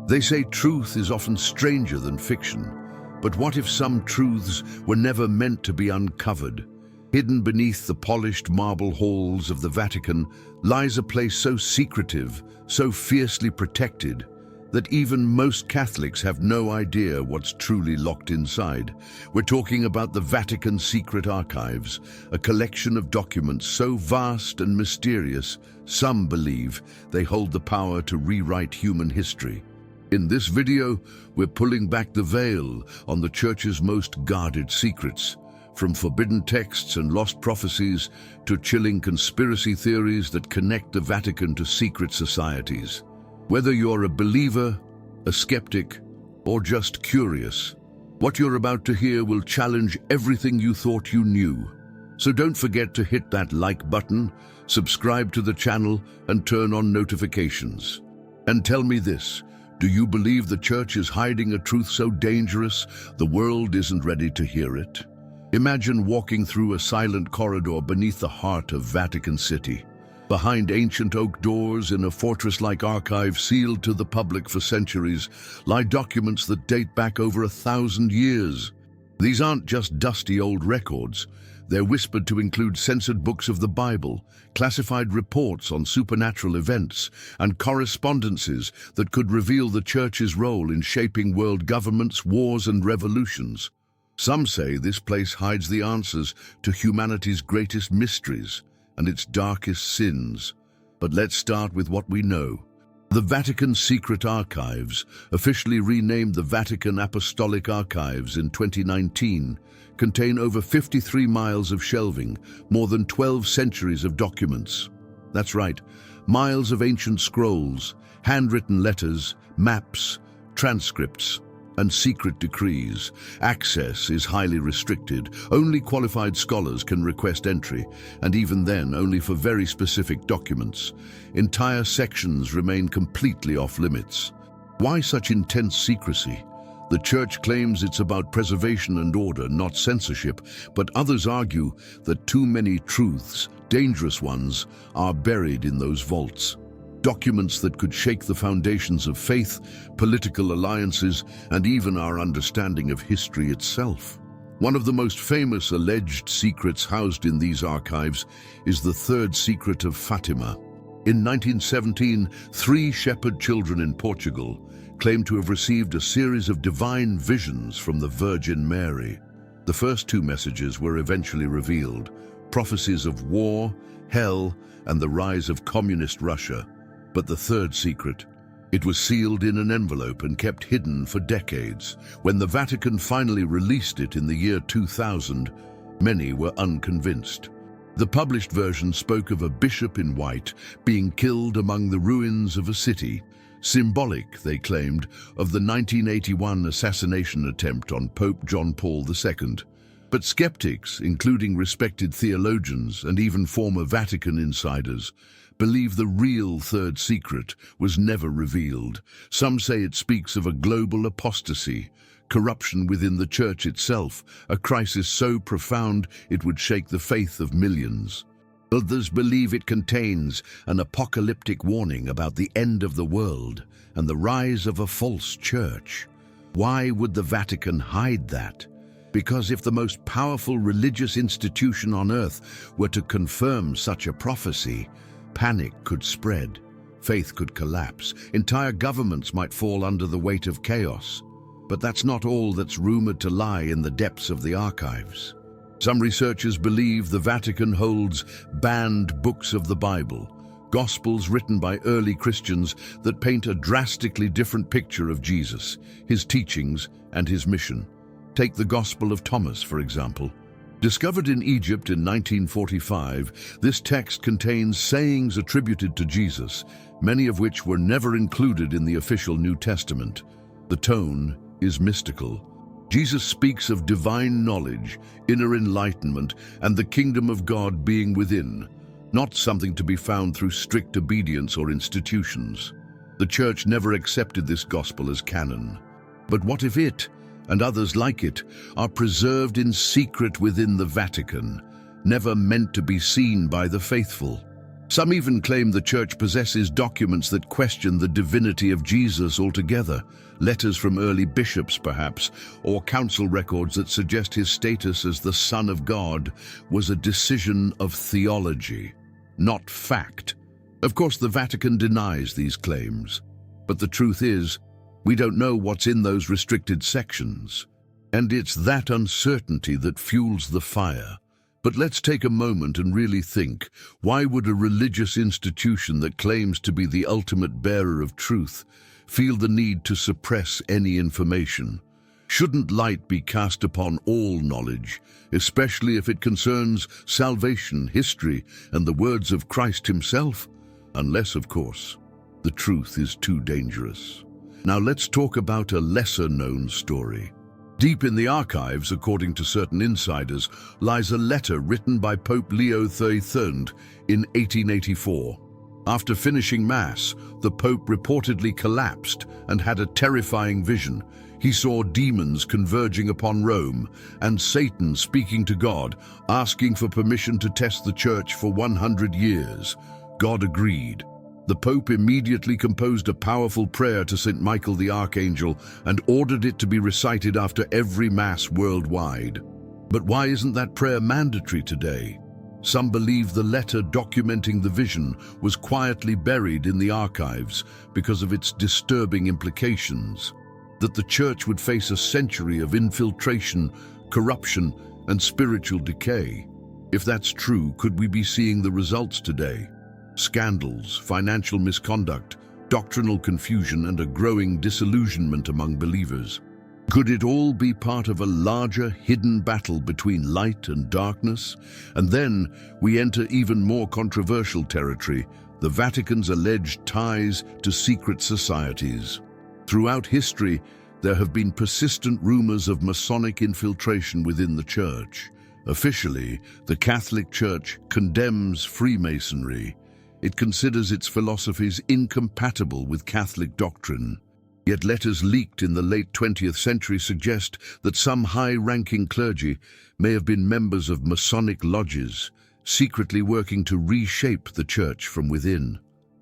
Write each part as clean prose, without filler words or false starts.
They say truth is often stranger than fiction, but what if some truths were never meant to be uncovered? Hidden beneath the polished marble halls of the Vatican lies a place so secretive, so fiercely protected, that even most Catholics have no idea what's truly locked inside. We're talking about the Vatican Secret Archives, a collection of documents so vast and mysterious, some believe they hold the power to rewrite human history. In this video, we're pulling back the veil on the Church's most guarded secrets, from forbidden texts and lost prophecies to chilling conspiracy theories that connect the Vatican to secret societies. Whether you're a believer, a skeptic, or just curious, what you're about to hear will challenge everything you thought you knew. So don't forget to hit that like button, subscribe to the channel, and turn on notifications. And tell me this, do you believe the Church is hiding a truth so dangerous the world isn't ready to hear it? Imagine walking through a silent corridor beneath the heart of Vatican City. Behind ancient oak doors in a fortress-like archive sealed to the public for centuries lie documents that date back over 1,000 years. These aren't just dusty old records. They're whispered to include censored books of the Bible, classified reports on supernatural events, and correspondences that could reveal the Church's role in shaping world governments, wars, and revolutions. Some say this place hides the answers to humanity's greatest mysteries and its darkest sins. But let's start with what we know. The Vatican Secret Archives, officially renamed the Vatican Apostolic Archives in 2019, contain over 53 miles of shelving, more than 12 centuries of documents. That's right, miles of ancient scrolls, handwritten letters, maps, transcripts, and secret decrees. Access is highly restricted. Only qualified scholars can request entry, and even then only for very specific documents. Entire sections remain completely off limits. Why such intense secrecy? The Church claims it's about preservation and order, not censorship, but others argue that too many truths, dangerous ones, are buried in those vaults. Documents that could shake the foundations of faith, political alliances, and even our understanding of history itself. One of the most famous alleged secrets housed in these archives is the third secret of Fatima. In 1917, 3 shepherd children in Portugal claimed to have received a series of divine visions from the Virgin Mary. The first 2 messages were eventually revealed, prophecies of war, hell, and the rise of communist Russia. But the third secret, it was sealed in an envelope and kept hidden for decades. When the Vatican finally released it in the year 2000, many were unconvinced. The published version spoke of a bishop in white being killed among the ruins of a city, symbolic, they claimed, of the 1981 assassination attempt on Pope John Paul II. But skeptics, including respected theologians and even former Vatican insiders, believe the real third secret was never revealed. Some say it speaks of a global apostasy, corruption within the Church itself, a crisis so profound it would shake the faith of millions. Others believe it contains an apocalyptic warning about the end of the world and the rise of a false church. Why would the Vatican hide that? Because if the most powerful religious institution on earth were to confirm such a prophecy, panic could spread, faith could collapse, entire governments might fall under the weight of chaos. But that's not all that's rumored to lie in the depths of the archives. Some researchers believe the Vatican holds banned books of the Bible, Gospels written by early Christians that paint a drastically different picture of Jesus, his teachings, and his mission. Take the Gospel of Thomas, for example. Discovered in Egypt in 1945, this text contains sayings attributed to Jesus, many of which were never included in the official New Testament. The tone is mystical. Jesus speaks of divine knowledge, inner enlightenment, and the kingdom of God being within, not something to be found through strict obedience or institutions. The Church never accepted this gospel as canon. But what if it, and others like it, are preserved in secret within the Vatican, never meant to be seen by the faithful? Some even claim the Church possesses documents that question the divinity of Jesus altogether, letters from early bishops perhaps, or council records that suggest his status as the Son of God was a decision of theology, not fact. Of course, the Vatican denies these claims, but the truth is, we don't know what's in those restricted sections, and it's that uncertainty that fuels the fire. But let's take a moment and really think, why would a religious institution that claims to be the ultimate bearer of truth feel the need to suppress any information? Shouldn't light be cast upon all knowledge, especially if it concerns salvation, history, and the words of Christ himself? Unless, of course, the truth is too dangerous. Now let's talk about a lesser-known story. Deep in the archives, according to certain insiders, lies a letter written by Pope Leo XIII in 1884. After finishing Mass, the Pope reportedly collapsed and had a terrifying vision. He saw demons converging upon Rome and Satan speaking to God, asking for permission to test the Church for 100 years. God agreed. The Pope immediately composed a powerful prayer to St. Michael the Archangel and ordered it to be recited after every Mass worldwide. But why isn't that prayer mandatory today? Some believe the letter documenting the vision was quietly buried in the archives because of its disturbing implications, that the Church would face a century of infiltration, corruption, and spiritual decay. If that's true, could we be seeing the results today? Scandals, financial misconduct, doctrinal confusion, and a growing disillusionment among believers. Could it all be part of a larger hidden battle between light and darkness? And then we enter even more controversial territory, the Vatican's alleged ties to secret societies. Throughout history, there have been persistent rumors of Masonic infiltration within the Church. Officially, the Catholic Church condemns Freemasonry. It considers its philosophies incompatible with Catholic doctrine. Yet letters leaked in the late 20th century suggest that some high-ranking clergy may have been members of Masonic lodges, secretly working to reshape the Church from within.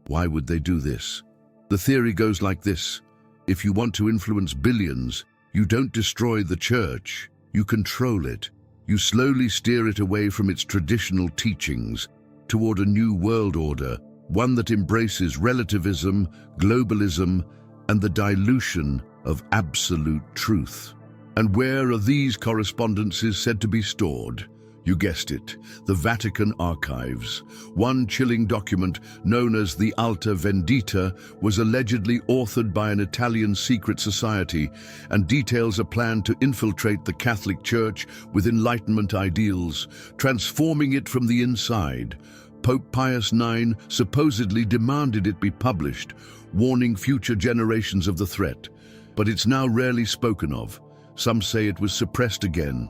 Why would they do this? The theory goes like this: if you want to influence billions, you don't destroy the Church, you control it. You slowly steer it away from its traditional teachings toward a new world order, one that embraces relativism, globalism, and the dilution of absolute truth. And where are these correspondences said to be stored? You guessed it, the Vatican archives. One chilling document, known as the Alta Vendita, was allegedly authored by an Italian secret society and details a plan to infiltrate the Catholic Church with Enlightenment ideals, transforming it from the inside. Pope Pius IX supposedly demanded it be published, warning future generations of the threat. But it's now rarely spoken of. Some say it was suppressed again.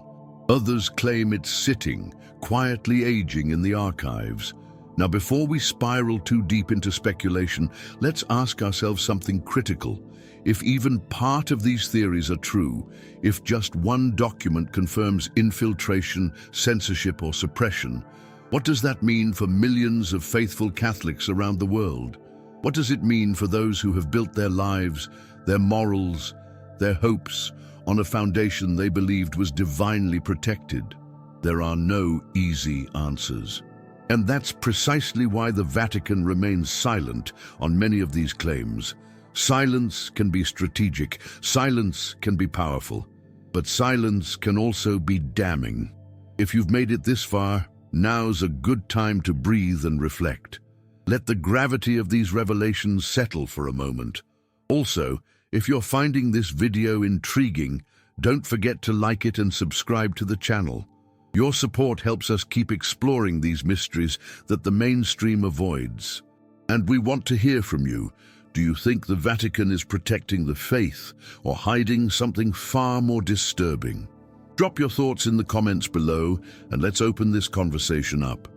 Others claim it's sitting, quietly aging in the archives. Now, before we spiral too deep into speculation, let's ask ourselves something critical. If even part of these theories are true, if just one document confirms infiltration, censorship, or suppression, what does that mean for millions of faithful Catholics around the world? What does it mean for those who have built their lives, their morals, their hopes on a foundation they believed was divinely protected? There are no easy answers. And that's precisely why the Vatican remains silent on many of these claims. Silence can be strategic, silence can be powerful, but silence can also be damning. If you've made it this far, now's a good time to breathe and reflect. Let the gravity of these revelations settle for a moment. Also, if you're finding this video intriguing, don't forget to like it and subscribe to the channel. Your support helps us keep exploring these mysteries that the mainstream avoids. And we want to hear from you. Do you think the Vatican is protecting the faith or hiding something far more disturbing? Drop your thoughts in the comments below and let's open this conversation up.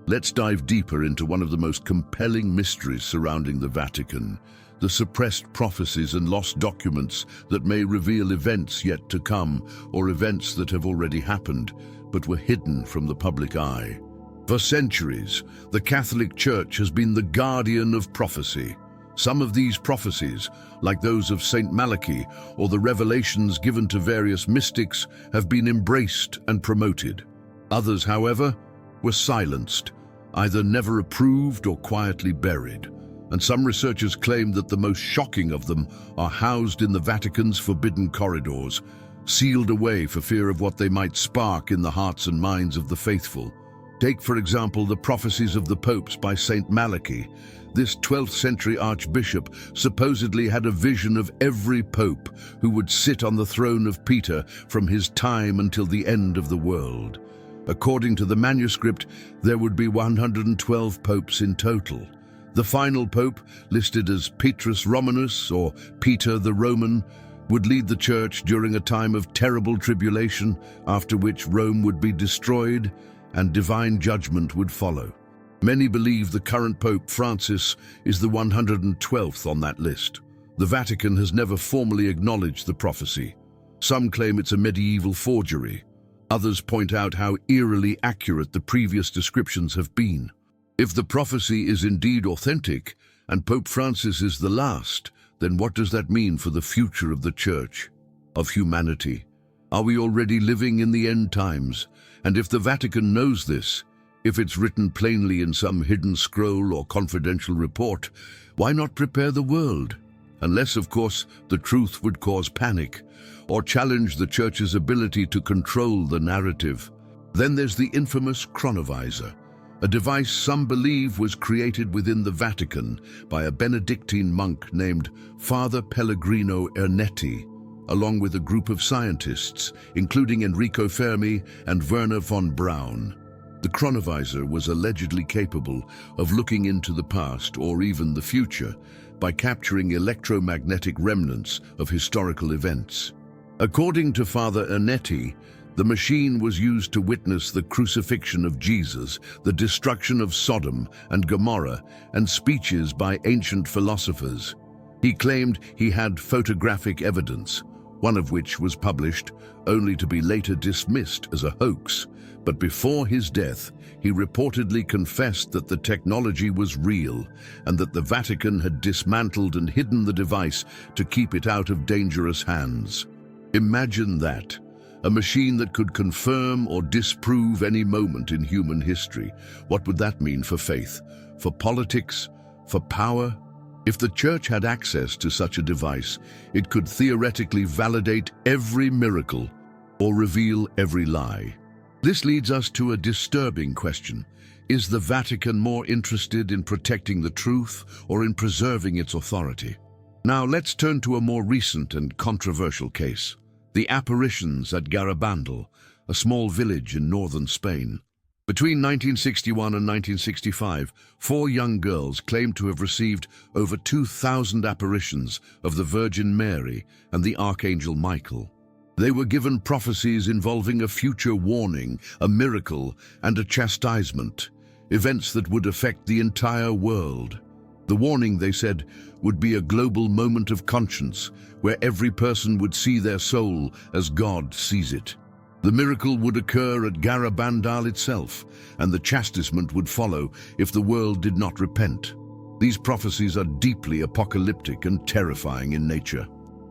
Let's dive deeper into one of the most compelling mysteries surrounding the Vatican, the suppressed prophecies and lost documents that may reveal events yet to come or events that have already happened but were hidden from the public eye. For centuries, the Catholic Church has been the guardian of prophecy. Some of these prophecies, like those of Saint Malachi or the revelations given to various mystics, have been embraced and promoted. Others, however, were silenced, either never approved or quietly buried. And some researchers claim that the most shocking of them are housed in the Vatican's forbidden corridors, sealed away for fear of what they might spark in the hearts and minds of the faithful. Take, for example, the Prophecies of the Popes by Saint Malachi. This 12th century archbishop supposedly had a vision of every pope who would sit on the throne of Peter from his time until the end of the world. According to the manuscript, there would be 112 popes in total. The final pope, listed as Petrus Romanus or Peter the Roman, would lead the church during a time of terrible tribulation, after which Rome would be destroyed and divine judgment would follow. Many believe the current Pope Francis is the 112th on that list. The Vatican has never formally acknowledged the prophecy. Some claim it's a medieval forgery. Others point out how eerily accurate the previous descriptions have been. If the prophecy is indeed authentic, and Pope Francis is the last, then what does that mean for the future of the Church, of humanity? Are we already living in the end times? And if the Vatican knows this, if it's written plainly in some hidden scroll or confidential report, why not prepare the world? Unless, of course, the truth would cause panic or challenge the Church's ability to control the narrative. Then there's the infamous chronovisor, a device some believe was created within the Vatican by a Benedictine monk named Father Pellegrino Ernetti, along with a group of scientists, including Enrico Fermi and Werner von Braun. The chronovisor was allegedly capable of looking into the past or even the future by capturing electromagnetic remnants of historical events. According to Father Ernetti, the machine was used to witness the crucifixion of Jesus, the destruction of Sodom and Gomorrah, and speeches by ancient philosophers. He claimed he had photographic evidence, one of which was published, only to be later dismissed as a hoax. But before his death, he reportedly confessed that the technology was real and that the Vatican had dismantled and hidden the device to keep it out of dangerous hands. Imagine that. A machine that could confirm or disprove any moment in human history. What would that mean for faith, for politics, for power? If the Church had access to such a device, it could theoretically validate every miracle or reveal every lie. This leads us to a disturbing question. Is the Vatican more interested in protecting the truth or in preserving its authority? Now let's turn to a more recent and controversial case. The Apparitions at Garabandal, a small village in northern Spain. Between 1961 and 1965, 4 young girls claimed to have received over 2,000 apparitions of the Virgin Mary and the Archangel Michael. They were given prophecies involving a future warning, a miracle, and a chastisement, events that would affect the entire world. The warning, they said, would be a global moment of conscience, where every person would see their soul as God sees it. The miracle would occur at Garabandal itself, and the chastisement would follow if the world did not repent. These prophecies are deeply apocalyptic and terrifying in nature.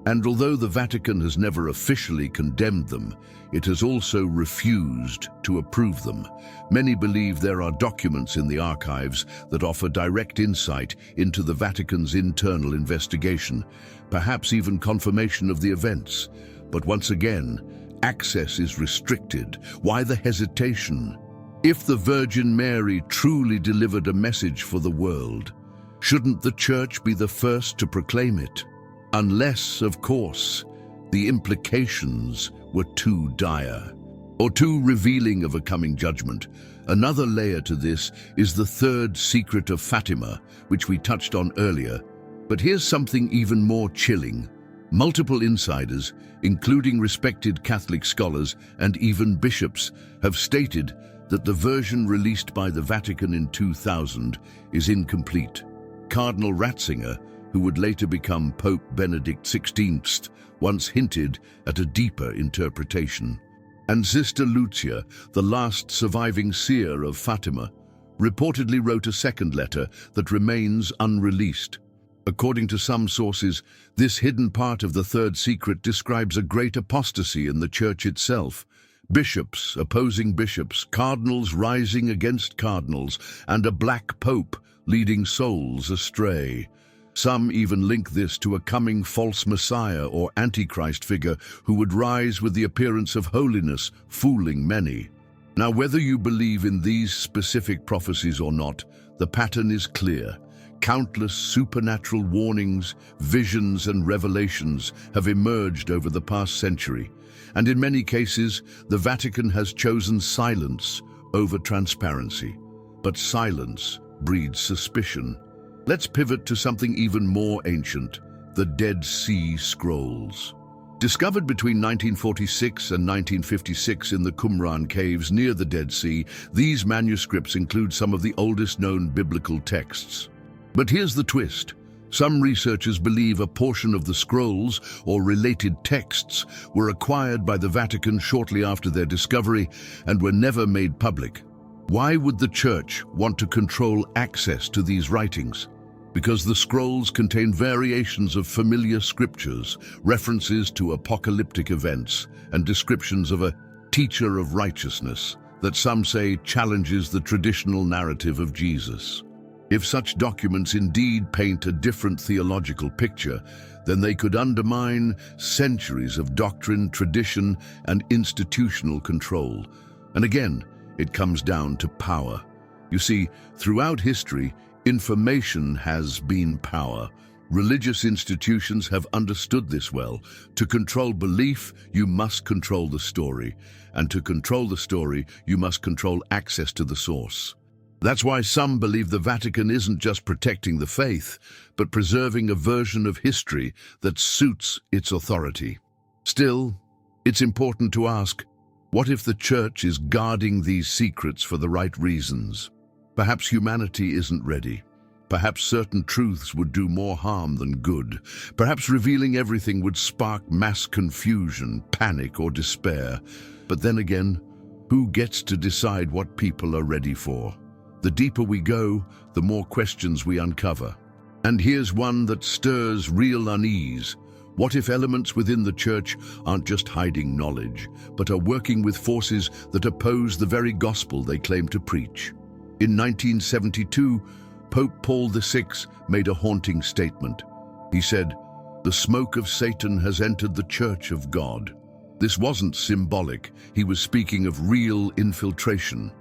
And although the Vatican has never officially condemned them, it has also refused to approve them. Many believe there are documents in the archives that offer direct insight into the Vatican's internal investigation, perhaps even confirmation of the events. But once again, access is restricted. Why the hesitation? If the Virgin Mary truly delivered a message for the world, shouldn't the Church be the first to proclaim it? Unless, of course, the implications were too dire or too revealing of a coming judgment. Another layer to this is the third secret of Fatima, which we touched on earlier. But here's something even more chilling. Multiple insiders, including respected Catholic scholars and even bishops, have stated that the version released by the Vatican in 2000 is incomplete. Cardinal Ratzinger, who would later become Pope Benedict XVI, once hinted at a deeper interpretation. And Sister Lucia, the last surviving seer of Fatima, reportedly wrote a second letter that remains unreleased. According to some sources, this hidden part of the third secret describes a great apostasy in the church itself. Bishops opposing bishops, cardinals rising against cardinals, and a black pope leading souls astray. Some even link this to a coming false messiah or antichrist figure who would rise with the appearance of holiness, fooling many. Now, whether you believe in these specific prophecies or not, the pattern is clear. Countless supernatural warnings, visions, and revelations have emerged over the past century, and in many cases, the Vatican has chosen silence over transparency. But silence breeds suspicion. Let's pivot to something even more ancient, the Dead Sea Scrolls. Discovered between 1946 and 1956 in the Qumran caves near the Dead Sea, these manuscripts include some of the oldest known biblical texts. But here's the twist. Some researchers believe a portion of the scrolls or related texts were acquired by the Vatican shortly after their discovery and were never made public. Why would the Church want to control access to these writings? Because the scrolls contain variations of familiar scriptures, references to apocalyptic events, and descriptions of a teacher of righteousness that some say challenges the traditional narrative of Jesus. If such documents indeed paint a different theological picture, then they could undermine centuries of doctrine, tradition, and institutional control. And again, it comes down to power. You see, throughout history, information has been power. Religious institutions have understood this well. To control belief, you must control the story. And to control the story, you must control access to the source. That's why some believe the Vatican isn't just protecting the faith, but preserving a version of history that suits its authority. Still, it's important to ask, what if the Church is guarding these secrets for the right reasons? Perhaps humanity isn't ready. Perhaps certain truths would do more harm than good. Perhaps revealing everything would spark mass confusion, panic, or despair. But then again, who gets to decide what people are ready for? The deeper we go, the more questions we uncover. And here's one that stirs real unease. What if elements within the Church aren't just hiding knowledge, but are working with forces that oppose the very gospel they claim to preach? In 1972, Pope Paul VI made a haunting statement. He said, "The smoke of Satan has entered the Church of God." This wasn't symbolic. He was speaking of real infiltration,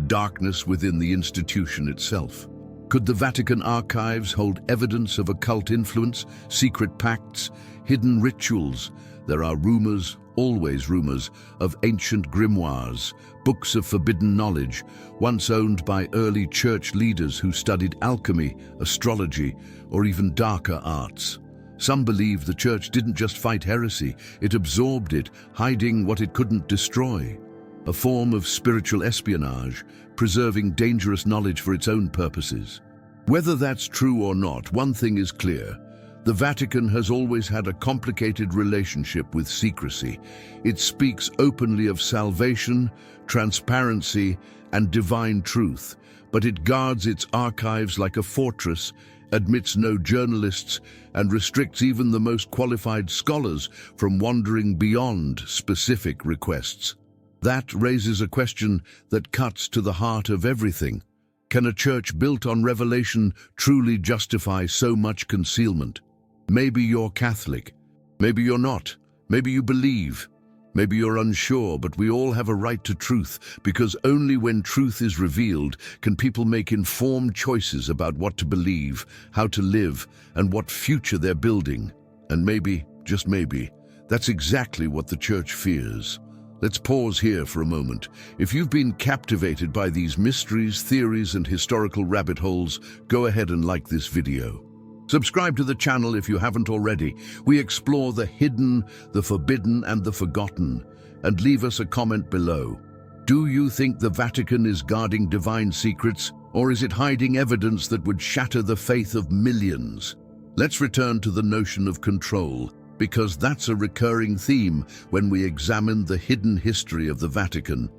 darkness within the institution itself. Could the Vatican archives hold evidence of occult influence, secret pacts, hidden rituals? There are rumors, always rumors, of ancient grimoires, books of forbidden knowledge, once owned by early church leaders who studied alchemy, astrology, or even darker arts. Some believe the Church didn't just fight heresy, it absorbed it, hiding what it couldn't destroy. A form of spiritual espionage, preserving dangerous knowledge for its own purposes. Whether that's true or not, one thing is clear. The Vatican has always had a complicated relationship with secrecy. It speaks openly of salvation, transparency, and divine truth, but it guards its archives like a fortress, admits no journalists, and restricts even the most qualified scholars from wandering beyond specific requests. That raises a question that cuts to the heart of everything. Can a church built on revelation truly justify so much concealment? Maybe you're Catholic. Maybe you're not. Maybe you believe. Maybe you're unsure, but we all have a right to truth, because only when truth is revealed can people make informed choices about what to believe, how to live, and what future they're building. And maybe, just maybe, that's exactly what the Church fears. Let's pause here for a moment. If you've been captivated by these mysteries, theories, and historical rabbit holes, go ahead and like this video. Subscribe to the channel if you haven't already. We explore the hidden, the forbidden, and the forgotten. And leave us a comment below. Do you think the Vatican is guarding divine secrets, or is it hiding evidence that would shatter the faith of millions? Let's return to the notion of control, because that's a recurring theme when we examine the hidden history of the Vatican.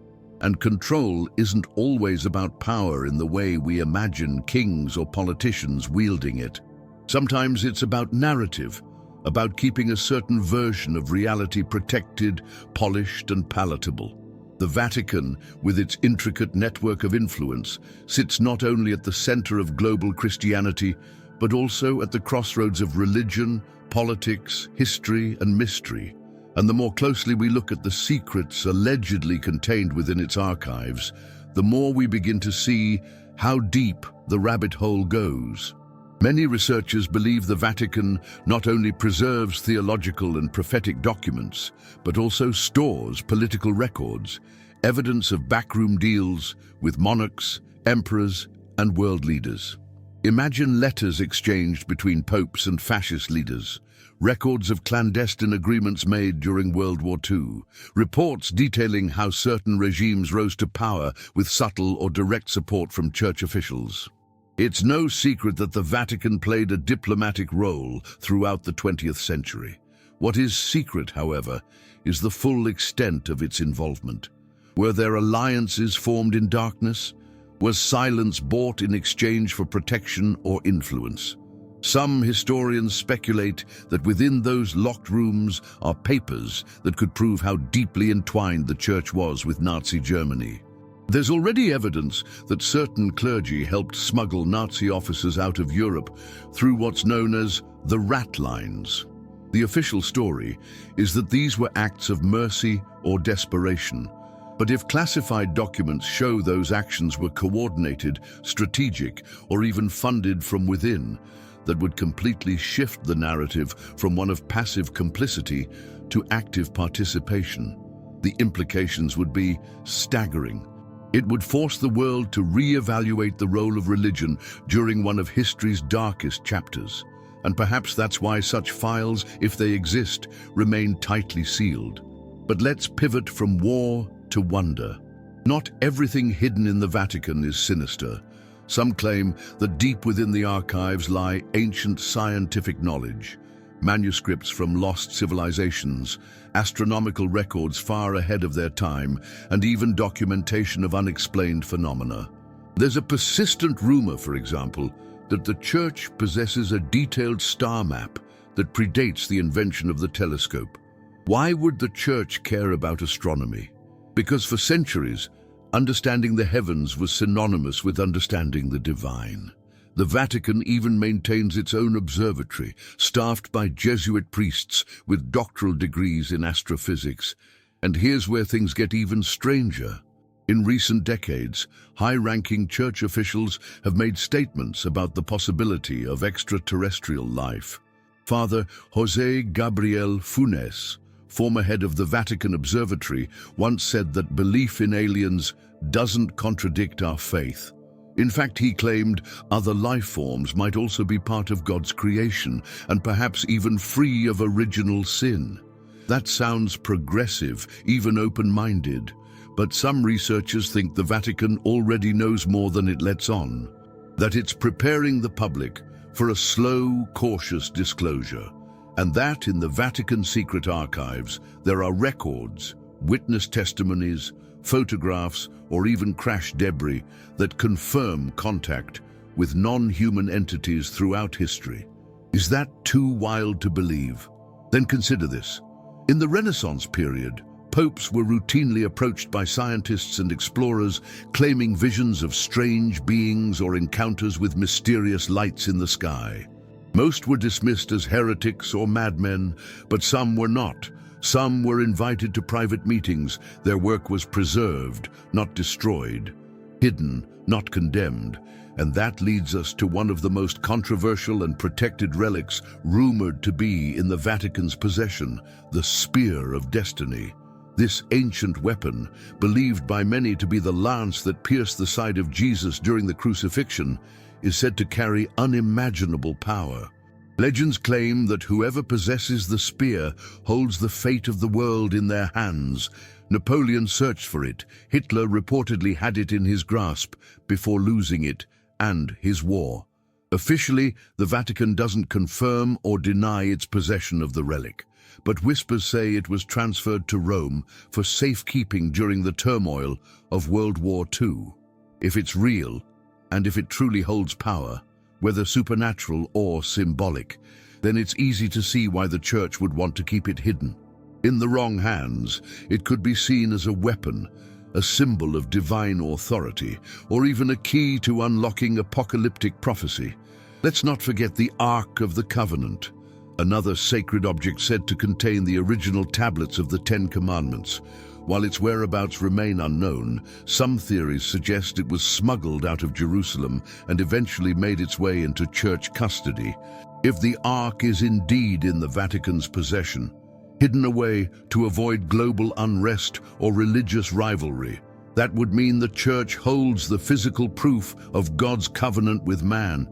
And control isn't always about power in the way we imagine kings or politicians wielding it. Sometimes it's about narrative, about keeping a certain version of reality protected, polished, and palatable. The Vatican, with its intricate network of influence, sits not only at the center of global Christianity, but also at the crossroads of religion, politics, history, and mystery. And the more closely we look at the secrets allegedly contained within its archives, the more we begin to see how deep the rabbit hole goes. Many researchers believe the Vatican not only preserves theological and prophetic documents, but also stores political records, evidence of backroom deals with monarchs, emperors, and world leaders. Imagine letters exchanged between popes and fascist leaders, records of clandestine agreements made during World War II, reports detailing how certain regimes rose to power with subtle or direct support from church officials. It's no secret that the Vatican played a diplomatic role throughout the 20th century. What is secret, however, is the full extent of its involvement. Were there alliances formed in darkness? Was silence bought in exchange for protection or influence? Some historians speculate that within those locked rooms are papers that could prove how deeply entwined the Church was with Nazi Germany. There's already evidence that certain clergy helped smuggle Nazi officers out of Europe through what's known as the rat lines. The official story is that these were acts of mercy or desperation. But if classified documents show those actions were coordinated, strategic, or even funded from within, that would completely shift the narrative from one of passive complicity to active participation. The implications would be staggering. It would force the world to re-evaluate the role of religion during one of history's darkest chapters. And perhaps that's why such files, if they exist, remain tightly sealed. But let's pivot from war to wonder. Not everything hidden in the Vatican is sinister. Some claim that deep within the archives lie ancient scientific knowledge, manuscripts from lost civilizations, astronomical records far ahead of their time, and even documentation of unexplained phenomena. There's a persistent rumor, for example, that the Church possesses a detailed star map that predates the invention of the telescope. Why would the Church care about astronomy? Because for centuries, understanding the heavens was synonymous with understanding the divine. The Vatican even maintains its own observatory, staffed by Jesuit priests with doctoral degrees in astrophysics. And here's where things get even stranger. In recent decades, high-ranking church officials have made statements about the possibility of extraterrestrial life. Father José Gabriel Funes, former head of the Vatican Observatory, once said that belief in aliens doesn't contradict our faith. In fact, he claimed other life forms might also be part of God's creation and perhaps even free of original sin. That sounds progressive, even open-minded, but some researchers think the Vatican already knows more than it lets on, that it's preparing the public for a slow, cautious disclosure. And that in the Vatican secret archives, there are records, witness testimonies, photographs, or even crash debris that confirm contact with non-human entities throughout history. Is that too wild to believe? Then consider this. In the Renaissance period, popes were routinely approached by scientists and explorers claiming visions of strange beings or encounters with mysterious lights in the sky. Most were dismissed as heretics or madmen, but some were not. Some were invited to private meetings. Their work was preserved, not destroyed, hidden, not condemned. And that leads us to one of the most controversial and protected relics rumored to be in the Vatican's possession, the Spear of Destiny. This ancient weapon, believed by many to be the lance that pierced the side of Jesus during the crucifixion, is said to carry unimaginable power. Legends claim that whoever possesses the spear holds the fate of the world in their hands. Napoleon searched for it. Hitler reportedly had it in his grasp before losing it, and his war. Officially, the Vatican doesn't confirm or deny its possession of the relic. but whispers say it was transferred to Rome for safekeeping during the turmoil of World War II. If it's real, and if it truly holds power, whether supernatural or symbolic, then it's easy to see why the Church would want to keep it hidden. In the wrong hands, it could be seen as a weapon, a symbol of divine authority, or even a key to unlocking apocalyptic prophecy. Let's not forget the Ark of the Covenant, another sacred object said to contain the original tablets of the Ten Commandments. While its whereabouts remain unknown, some theories suggest it was smuggled out of Jerusalem and eventually made its way into church custody. If the Ark is indeed in the Vatican's possession, hidden away to avoid global unrest or religious rivalry, that would mean the Church holds the physical proof of God's covenant with man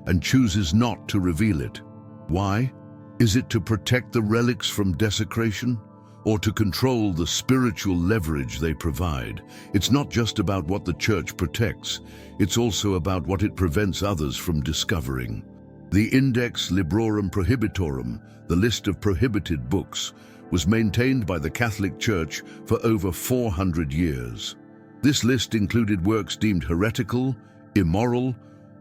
and chooses not to reveal it. Why? Is it to protect the relics from desecration, or to control the spiritual leverage they provide? It's not just about what the Church protects, it's also about what it prevents others from discovering. The Index Librorum Prohibitorum, the list of prohibited books, was maintained by the Catholic Church for over 400 years. This list included works deemed heretical, immoral,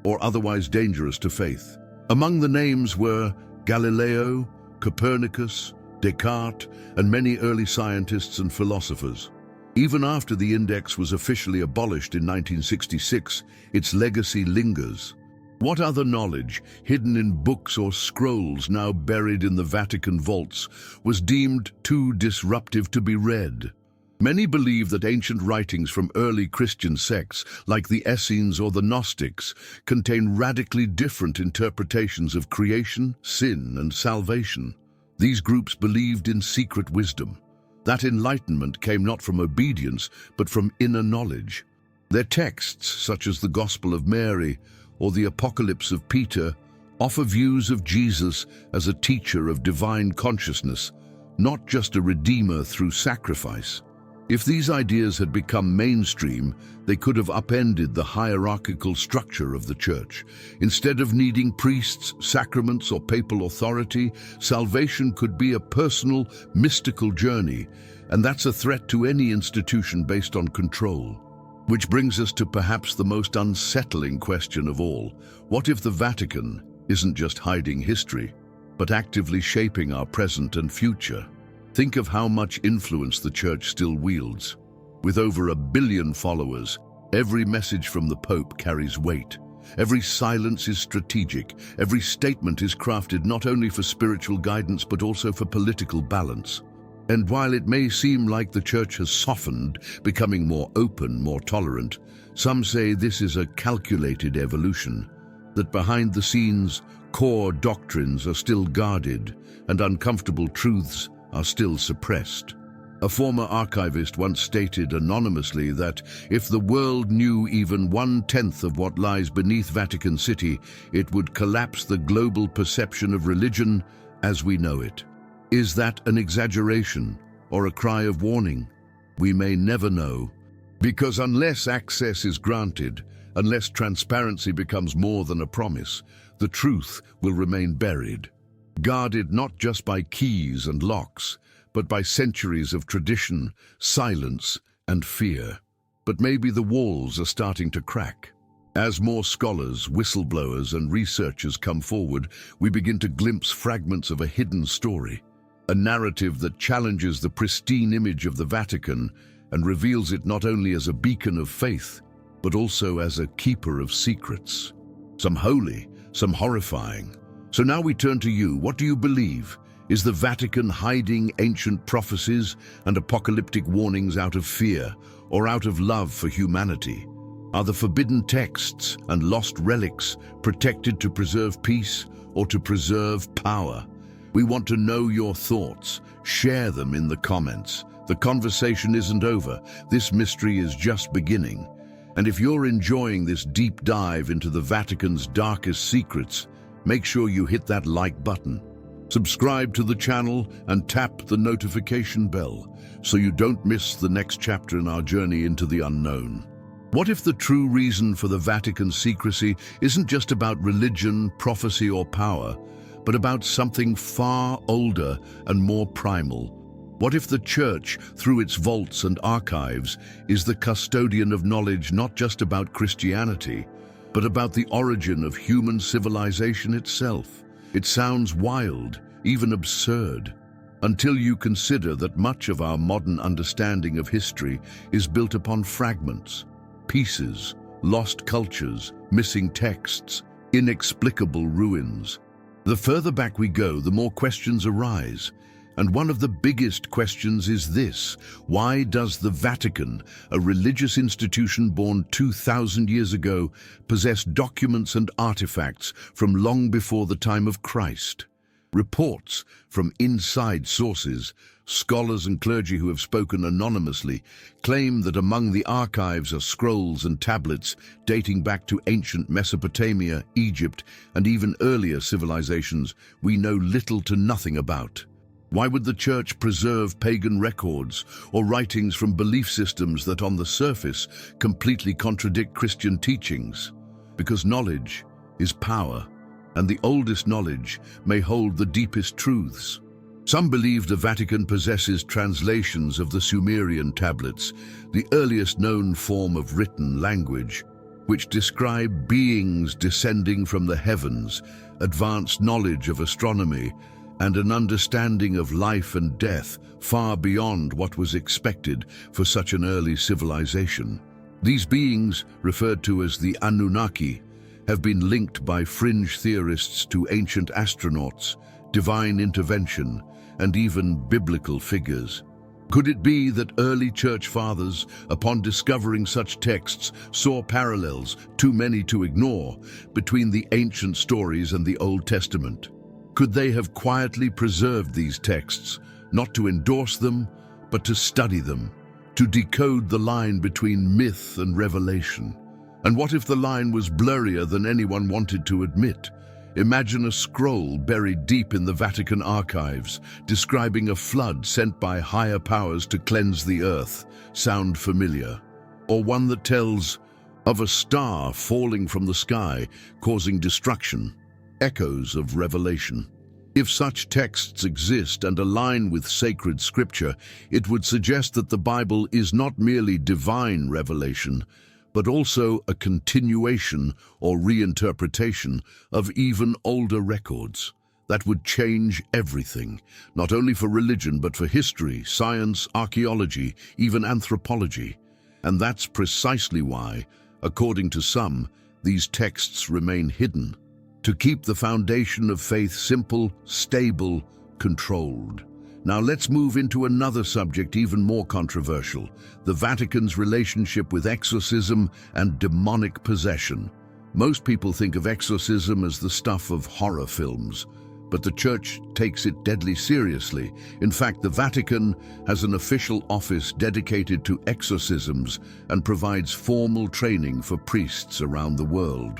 or otherwise dangerous to faith. Among the names were Galileo, Copernicus, Descartes, and many early scientists and philosophers. Even after the index was officially abolished in 1966, its legacy lingers. What other knowledge, hidden in books or scrolls now buried in the Vatican vaults, was deemed too disruptive to be read? Many believe that ancient writings from early Christian sects, like the Essenes or the Gnostics, contain radically different interpretations of creation, sin, and salvation. These groups believed in secret wisdom. That enlightenment came not from obedience, but from inner knowledge. Their texts, such as the Gospel of Mary or the Apocalypse of Peter, offer views of Jesus as a teacher of divine consciousness, not just a redeemer through sacrifice. If these ideas had become mainstream, they could have upended the hierarchical structure of the Church. Instead of needing priests, sacraments, or papal authority, salvation could be a personal, mystical journey, and that's a threat to any institution based on control. Which brings us to perhaps the most unsettling question of all. What if the Vatican isn't just hiding history, but actively shaping our present and future? Think of how much influence the Church still wields. With over 1 billion followers, every message from the Pope carries weight. Every silence is strategic. Every statement is crafted not only for spiritual guidance but also for political balance. And while it may seem like the Church has softened, becoming more open, more tolerant, some say this is a calculated evolution, that behind the scenes, core doctrines are still guarded and uncomfortable truths are still suppressed. A former archivist once stated anonymously that if the world knew even 1/10 of what lies beneath Vatican City, it would collapse the global perception of religion as we know it. Is that an exaggeration or a cry of warning? We may never know, because unless access is granted, unless transparency becomes more than a promise, the truth will remain buried, guarded not just by keys and locks, but by centuries of tradition, silence, and fear. But maybe the walls are starting to crack. As more scholars, whistleblowers, and researchers come forward, we begin to glimpse fragments of a hidden story, a narrative that challenges the pristine image of the Vatican and reveals it not only as a beacon of faith, but also as a keeper of secrets. Some holy, some horrifying. So now we turn to you. What do you believe? Is the Vatican hiding ancient prophecies and apocalyptic warnings out of fear or out of love for humanity? Are the forbidden texts and lost relics protected to preserve peace or to preserve power? We want to know your thoughts. Share them in the comments. The conversation isn't over. This mystery is just beginning. And if you're enjoying this deep dive into the Vatican's darkest secrets, make sure you hit that like button. Subscribe to the channel and tap the notification bell so you don't miss the next chapter in our journey into the unknown. What if the true reason for the Vatican's secrecy isn't just about religion, prophecy, or power, but about something far older and more primal. What if the Church, through its vaults and archives, is the custodian of knowledge not just about Christianity, but about the origin of human civilization itself? It sounds wild, even absurd, until you consider that much of our modern understanding of history is built upon fragments, pieces, lost cultures, missing texts, inexplicable ruins. The further back we go, the more questions arise. And one of the biggest questions is this: why does the Vatican, a religious institution born 2,000 years ago, possess documents and artifacts from long before the time of Christ? Reports from inside sources, scholars and clergy who have spoken anonymously, claim that among the archives are scrolls and tablets dating back to ancient Mesopotamia, Egypt, and even earlier civilizations we know little to nothing about. Why would the Church preserve pagan records or writings from belief systems that on the surface completely contradict Christian teachings? Because knowledge is power, and the oldest knowledge may hold the deepest truths. Some believe the Vatican possesses translations of the Sumerian tablets, the earliest known form of written language, which describe beings descending from the heavens, advanced knowledge of astronomy, and an understanding of life and death far beyond what was expected for such an early civilization. These beings, referred to as the Anunnaki, have been linked by fringe theorists to ancient astronauts, divine intervention, and even biblical figures. Could it be that early church fathers, upon discovering such texts, saw parallels, too many to ignore, between the ancient stories and the Old Testament? Could they have quietly preserved these texts, not to endorse them, but to study them, to decode the line between myth and revelation? And what if the line was blurrier than anyone wanted to admit? Imagine a scroll buried deep in the Vatican archives, describing a flood sent by higher powers to cleanse the earth. Sound familiar? Or one that tells of a star falling from the sky, causing destruction. Echoes of Revelation. If such texts exist and align with sacred scripture, it would suggest that the Bible is not merely divine revelation, but also a continuation or reinterpretation of even older records. That would change everything, not only for religion, but for history, science, archaeology, even anthropology. And that's precisely why, according to some, these texts remain hidden, to keep the foundation of faith simple, stable, controlled. Now let's move into another subject even more controversial: the Vatican's relationship with exorcism and demonic possession. Most people think of exorcism as the stuff of horror films, but the Church takes it deadly seriously. In fact, the Vatican has an official office dedicated to exorcisms and provides formal training for priests around the world.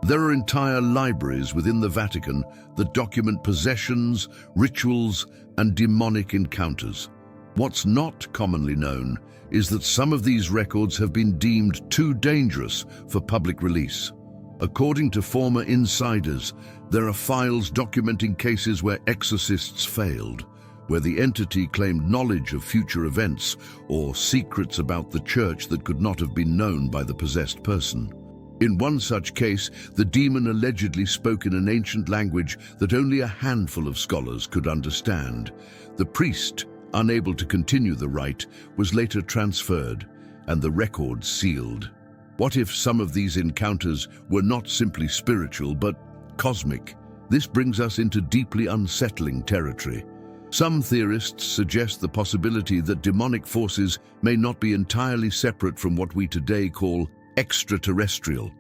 There are entire libraries within the Vatican that document possessions, rituals, and demonic encounters. What's not commonly known is that some of these records have been deemed too dangerous for public release. According to former insiders, there are files documenting cases where exorcists failed, where the entity claimed knowledge of future events or secrets about the Church that could not have been known by the possessed person. In one such case, the demon allegedly spoke in an ancient language that only a handful of scholars could understand. The priest, unable to continue the rite, was later transferred, and the records sealed. What if some of these encounters were not simply spiritual, but cosmic? This brings us into deeply unsettling territory. Some theorists suggest the possibility that demonic forces may not be entirely separate from what we today call extraterrestrial.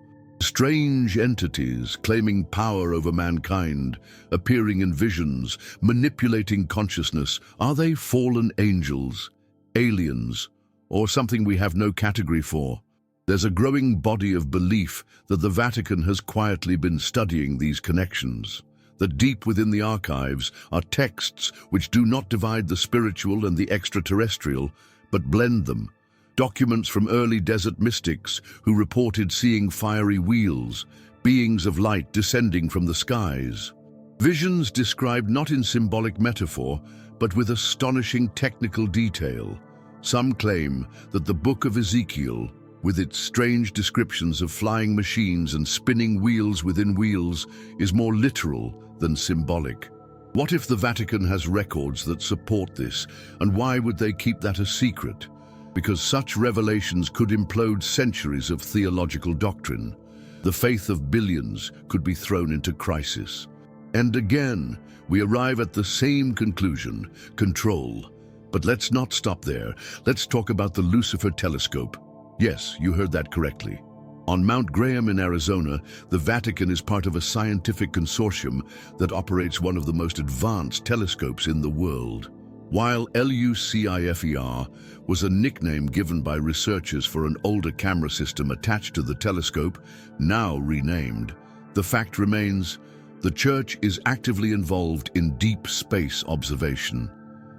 Strange entities claiming power over mankind, appearing in visions, manipulating consciousness. Are they fallen angels, aliens, or something we have no category for? There's a growing body of belief that the Vatican has quietly been studying these connections, that deep within the archives are texts which do not divide the spiritual and the extraterrestrial, but blend them. Documents from early desert mystics who reported seeing fiery wheels, beings of light descending from the skies. Visions described not in symbolic metaphor, but with astonishing technical detail. Some claim that the Book of Ezekiel, with its strange descriptions of flying machines and spinning wheels within wheels, is more literal than symbolic. What if the Vatican has records that support this, and why would they keep that a secret? Because such revelations could implode centuries of theological doctrine. The faith of billions could be thrown into crisis. And again, we arrive at the same conclusion: control. But let's not stop there. Let's talk about the Lucifer telescope. Yes, you heard that correctly. On Mount Graham in Arizona, the Vatican is part of a scientific consortium that operates one of the most advanced telescopes in the world. While LUCIFER was a nickname given by researchers for an older camera system attached to the telescope, now renamed, the fact remains: the Church is actively involved in deep space observation.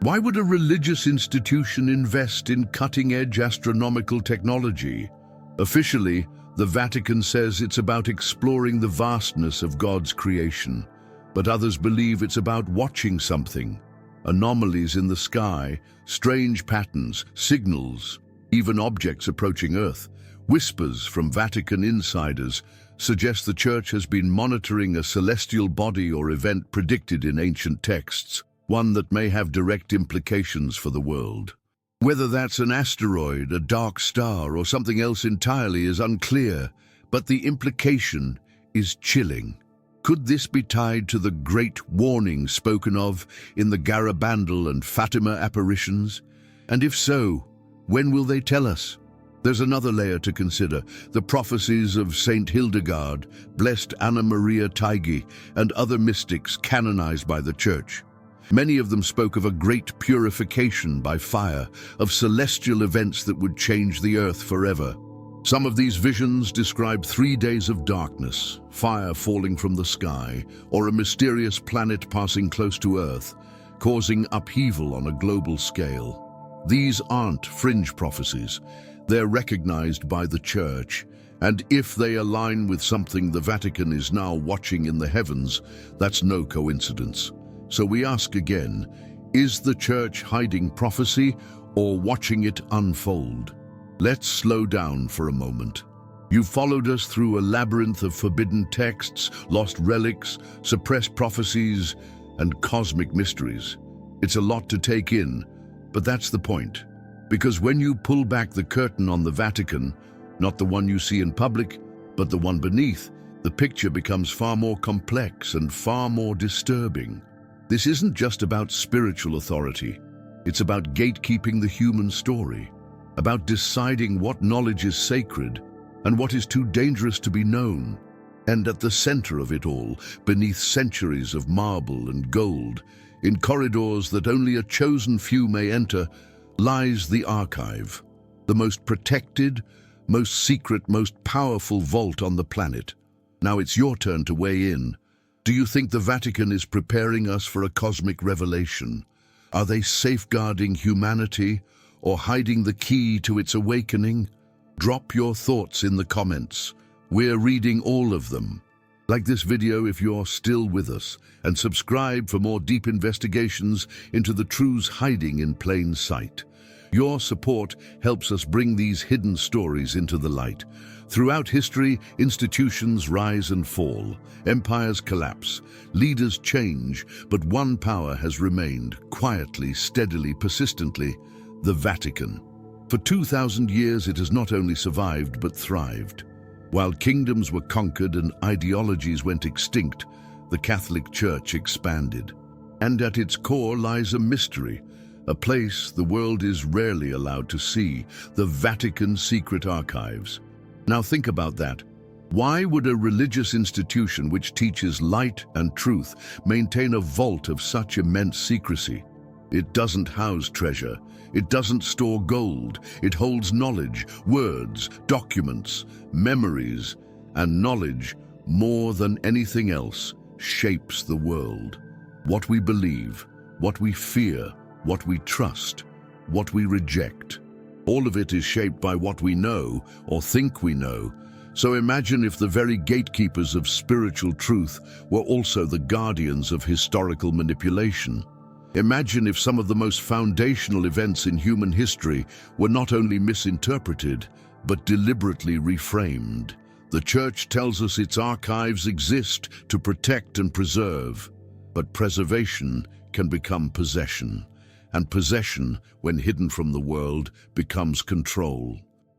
Why would a religious institution invest in cutting-edge astronomical technology? Officially, the Vatican says it's about exploring the vastness of God's creation, but others believe it's about watching something. Anomalies in the sky, strange patterns, signals, even objects approaching Earth. Whispers from Vatican insiders suggest the Church has been monitoring a celestial body or event predicted in ancient texts, one that may have direct implications for the world. Whether that's an asteroid, a dark star, or something else entirely is unclear, but the implication is chilling. Could this be tied to the great warning spoken of in the Garabandal and Fatima apparitions? And if so, when will they tell us? There's another layer to consider: the prophecies of Saint Hildegard, Blessed Anna Maria Taigi, and other mystics canonized by the Church. Many of them spoke of a great purification by fire, of celestial events that would change the earth forever. Some of these visions describe 3 days of darkness, fire falling from the sky, or a mysterious planet passing close to Earth, causing upheaval on a global scale. These aren't fringe prophecies. They're recognized by the Church, and if they align with something the Vatican is now watching in the heavens, that's no coincidence. So we ask again, is the Church hiding prophecy or watching it unfold? Let's slow down for a moment. You've followed us through a labyrinth of forbidden texts, lost relics, suppressed prophecies, and cosmic mysteries. It's a lot to take in, but that's the point. Because when you pull back the curtain on the Vatican, not the one you see in public, but the one beneath, the picture becomes far more complex and far more disturbing. This isn't just about spiritual authority. It's about gatekeeping the human story, about deciding what knowledge is sacred and what is too dangerous to be known. And at the center of it all, beneath centuries of marble and gold, in corridors that only a chosen few may enter, lies the archive, the most protected, most secret, most powerful vault on the planet. Now it's your turn to weigh in. Do you think the Vatican is preparing us for a cosmic revelation? Are they safeguarding humanity or hiding the key to its awakening? Drop your thoughts in the comments. We're reading all of them. Like this video if you're still with us, and subscribe for more deep investigations into the truths hiding in plain sight. Your support helps us bring these hidden stories into the light. Throughout history, institutions rise and fall, empires collapse, leaders change, but one power has remained, quietly, steadily, persistently: the Vatican. For 2,000 years it has not only survived but thrived. While kingdoms were conquered and ideologies went extinct, the Catholic Church expanded. And at its core lies a mystery, a place the world is rarely allowed to see: the Vatican's secret archives. Now think about that. Why would a religious institution which teaches light and truth maintain a vault of such immense secrecy? It doesn't house treasure. It doesn't store gold. It holds knowledge, words, documents, memories, and knowledge, more than anything else, shapes the world. What we believe, what we fear, what we trust, what we reject. All of it is shaped by what we know or think we know, So imagine if the very gatekeepers of spiritual truth were also the guardians of historical manipulation. Imagine if some of the most foundational events in human history were not only misinterpreted, but deliberately reframed. The Church tells us its archives exist to protect and preserve, but preservation can become possession, and possession, when hidden from the world, becomes control.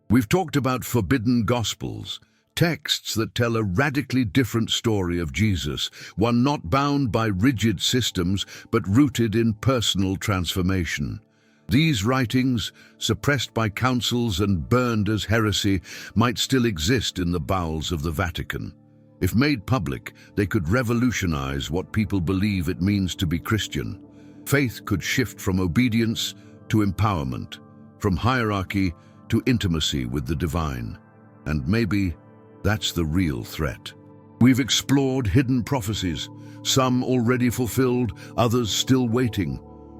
We've talked about forbidden gospels, texts that tell a radically different story of Jesus, one not bound by rigid systems, but rooted in personal transformation. These writings, suppressed by councils and burned as heresy, might still exist in the bowels of the Vatican. If made public, they could revolutionize what people believe it means to be Christian. Faith could shift from obedience to empowerment, from hierarchy to intimacy with the divine. And maybe that's the real threat. We've explored hidden prophecies, some already fulfilled, others still waiting.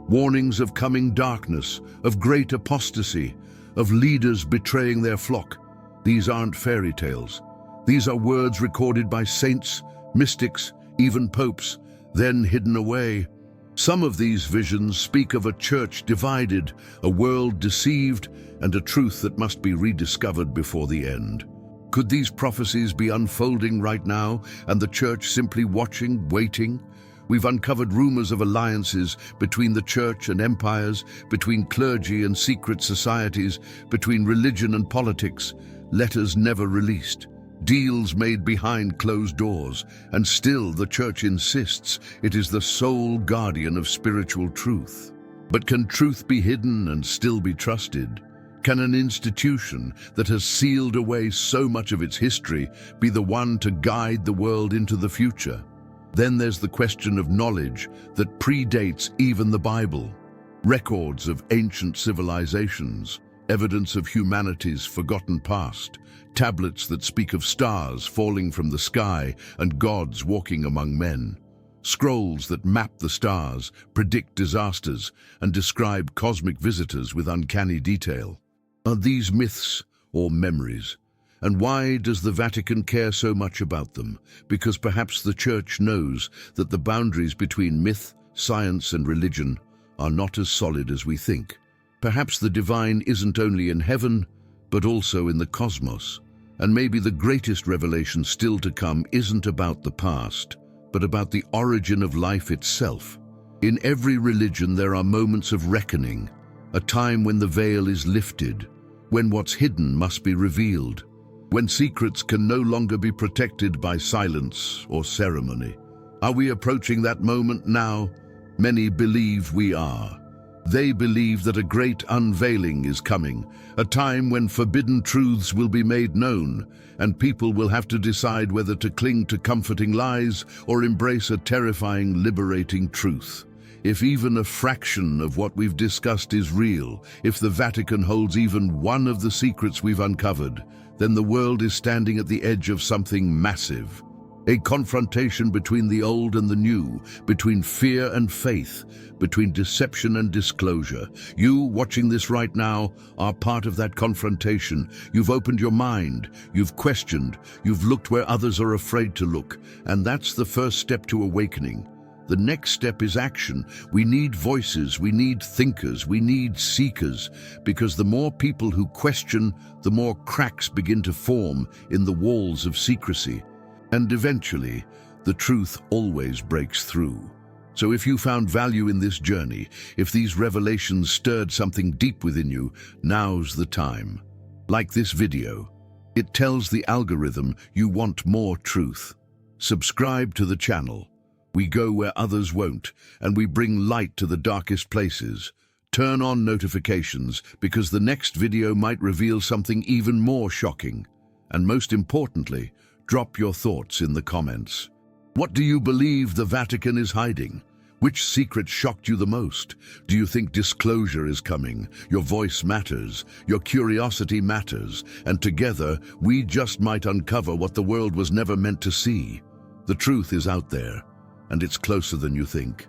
Warnings of coming darkness, of great apostasy, of leaders betraying their flock. These aren't fairy tales. These are words recorded by saints, mystics, even popes, then hidden away. Some of these visions speak of a church divided, a world deceived, and a truth that must be rediscovered before the end. Could these prophecies be unfolding right now, and the church simply watching, waiting? We've uncovered rumors of alliances between the church and empires, between clergy and secret societies, between religion and politics, letters never released, deals made behind closed doors, and still the church insists it is the sole guardian of spiritual truth. But can truth be hidden and still be trusted? Can an institution that has sealed away so much of its history be the one to guide the world into the future? Then there's the question of knowledge that predates even the Bible. Records of ancient civilizations, evidence of humanity's forgotten past, tablets that speak of stars falling from the sky and gods walking among men, scrolls that map the stars, predict disasters, and describe cosmic visitors with uncanny detail. Are these myths or memories? And why does the Vatican care so much about them? Because perhaps the Church knows that the boundaries between myth, science, and religion are not as solid as we think. Perhaps the divine isn't only in heaven, but also in the cosmos. And maybe the greatest revelation still to come isn't about the past, but about the origin of life itself. In every religion there are moments of reckoning, a time when the veil is lifted, when what's hidden must be revealed, when secrets can no longer be protected by silence or ceremony. Are we approaching that moment now? Many believe we are. They believe that a great unveiling is coming, a time when forbidden truths will be made known, and people will have to decide whether to cling to comforting lies or embrace a terrifying, liberating truth. If even a fraction of what we've discussed is real, if the Vatican holds even one of the secrets we've uncovered, then the world is standing at the edge of something massive. A confrontation between the old and the new, between fear and faith, between deception and disclosure. You, watching this right now, are part of that confrontation. You've opened your mind, you've questioned, you've looked where others are afraid to look, and that's the first step to awakening. The next step is action. We need voices, we need thinkers, we need seekers, because the more people who question, the more cracks begin to form in the walls of secrecy. And eventually, the truth always breaks through. So if you found value in this journey, if these revelations stirred something deep within you, now's the time. Like this video, it tells the algorithm you want more truth. Subscribe to the channel. We go where others won't, and we bring light to the darkest places. Turn on notifications, because the next video might reveal something even more shocking. And most importantly, drop your thoughts in the comments. What do you believe the Vatican is hiding? Which secret shocked you the most? Do you think disclosure is coming? Your voice matters, your curiosity matters, and together we just might uncover what the world was never meant to see. The truth is out there, and it's closer than you think.